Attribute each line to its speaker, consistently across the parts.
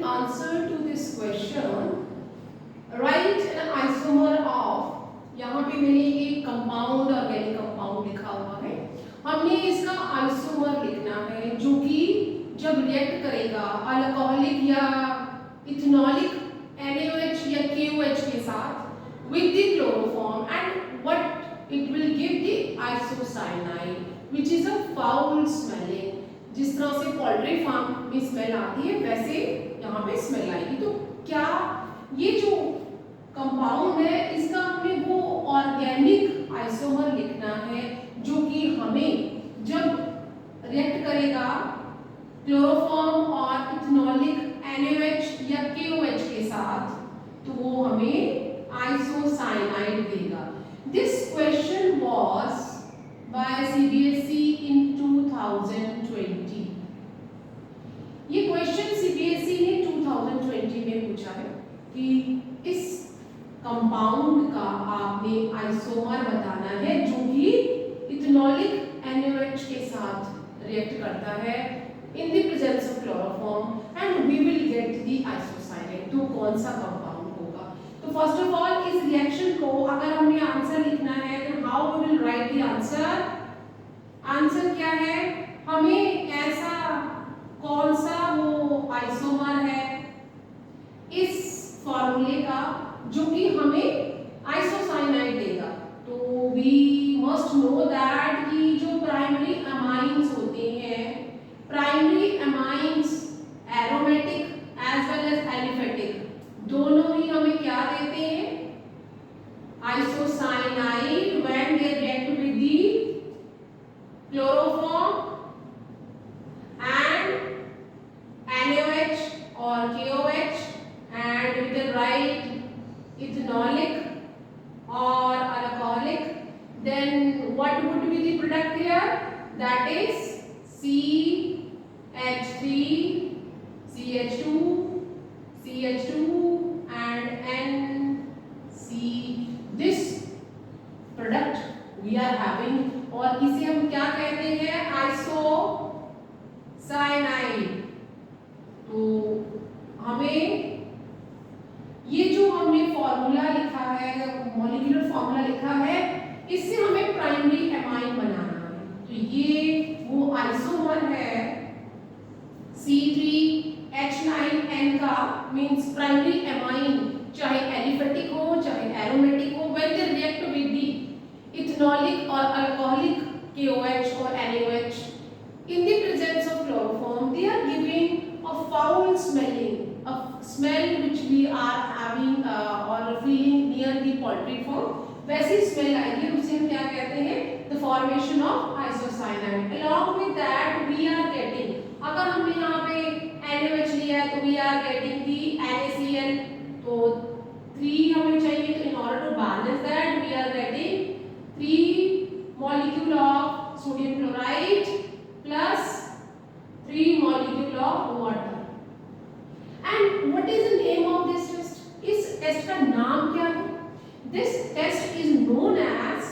Speaker 1: answer to this question, write an isomer of, यहाँ पे मैंने एक कंपाउंड ऑर्गेनिक कंपाउंड लिखा हुआ है, हमने इसका आइसोमर लिखना है जो कि जब रिएक्ट करेगा अल्कोहलिक या इथेनॉलिक NaOH या KOH के साथ with the chloroform, and what it will give the isocyanide which is a foul smelling. जिस तरह से पोल्ट्री फार्म में स्मेल आती है वैसे यहाँ पे स्मेल आएगी। तो क्या ये जो कंपाउंड है इसका हमें वो ऑर्गेनिक आइसोमर लिखना है जो कि हमें जब रिएक्ट करेगा क्लोरोफॉर्म और इथेनॉलिक NaOH या KOH के साथ तो वो हमें आइसोसाइनाइड देगा। This question was by CBSE in 2020। ये क्वेश्चन CBSE ने 2020 में पूछा है कि इस कंपाउंड का आपने आइसोमर बताना है जो कि इथेनॉलिक NaOH के साथ रिएक्ट करता है in the presence of chloroform and we will get the isocyanate। तो कौन सा कंपाउंड होगा? तो फर्स्ट ऑफ ऑल इस रिएक्शन को अगर हमने आंसर लिखना है तो how we will write the answer? Answer क्या है? हमें ऐसा कौन सा वो आइसोमर है इस फॉर्मूले का जो कि हमें आइसोसाइनाइड देगा। तो वी मस्ट नो दैट कि जो प्राइमरी अमाइंस होते हैं, primary amines aromatic as well as aliphatic दोनों ही हमें क्या देते हैं? Isocyanide when they react with the chloroform and NaOH or KOH and we can write ethanolic or alcoholic, then what would be the product here? That is CH3, CH2, CH2 and NC। This product we are having और इसे हम क्या कहते हैं? Isocyanide. तो हमें ये जो हमने फॉर्मूला लिखा है, मॉलिक्यूलर फॉर्मूला लिखा है, इससे हमें प्राइमरी एमाइन बनाना है। तो ये वो आइसोमर है C3H9N का, मींस प्राइमरी एमाइन चाहे एलिफेटिक हो चाहे एरोमेटिक हो, when they react with the ethanolic or alcoholic KOH or NaOH in the presence of chloroform, they are giving a foul smelling, a smell which we are having or feeling near the poultry farm, वैसी smell आएगी, उसे हम क्या कहते हैं? the formation of isocyanide। along with that we are getting, अगर हमने यहाँ पे NaOH लिया है तो we are getting the NaCl, तो 3 हमें चाहिए, तो in order to balance that we are getting 3 molecule of sodium chloride plus 3 molecule of water। And what is the name of this test? इस टेस्ट का नाम क्या है? This test is known as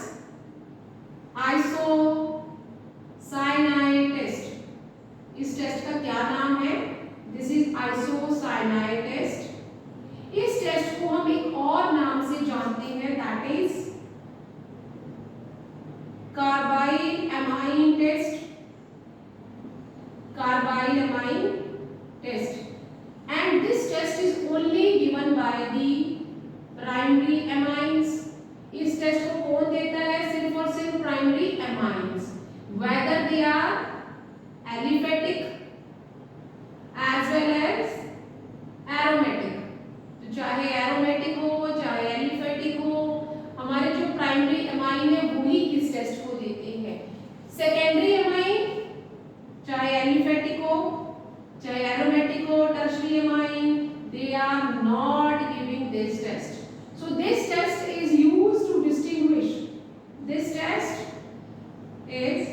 Speaker 1: isocyanide test। इस test का क्या नाम है? This is isocyanide test। इस टेस्ट को हम एक और नाम से जानते हैं, that is carbylamine test. Carbylamine test, and this test is only given by the primary amines। इस टेस्ट को कौन देता है? सिर्फ और सिर्फ primary amines, whether they are aliphatic as well as aromatic। तो चाहे एरोमेटिक हो चाहे एलिफेटिक हो, हमारे जो प्राइमरी अमाइन है वही इस टेस्ट को देते हैं। सेकेंडरी अमाइन चाहे एलिफेटिक हो चाहे एरोमेटिक हो, tertiary amine, they are not giving this test। So this test is used to distinguish, this test is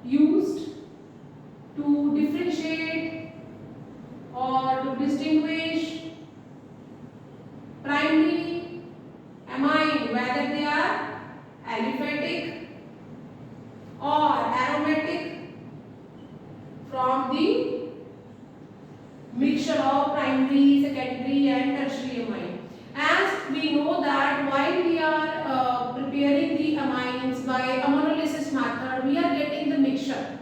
Speaker 1: used to differentiate or to distinguish primary amine whether they are aliphatic or aromatic from the mixture mixture of primary, secondary and tertiary amine. As we know that while we are preparing the amines by ammonolysis method, we are getting the mixture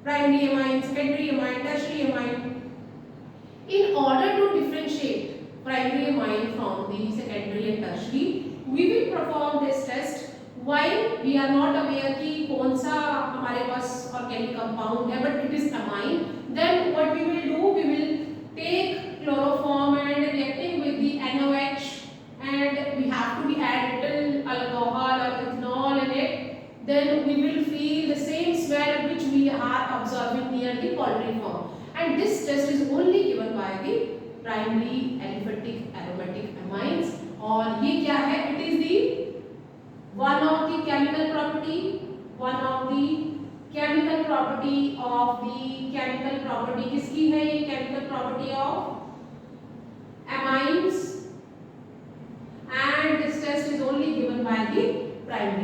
Speaker 1: primary amine, secondary amine, tertiary amine. In order to differentiate primary amine from the secondary and tertiary, we will perform this test. While we are not aware कि कौन सा हमारे पास organic compound है, but it is amine, then what we will do, we will take chloroform and reacting with the NaOH, and we have to be add little alcohol or ethanol in it. Then we will feel the same smell which we are observing near the poultry farm. And this test is only given by the primary aliphatic aromatic amines. और ये क्या है? It is the one of the chemical property किसकी है? ये chemical property of amines, and this test is only given by the primary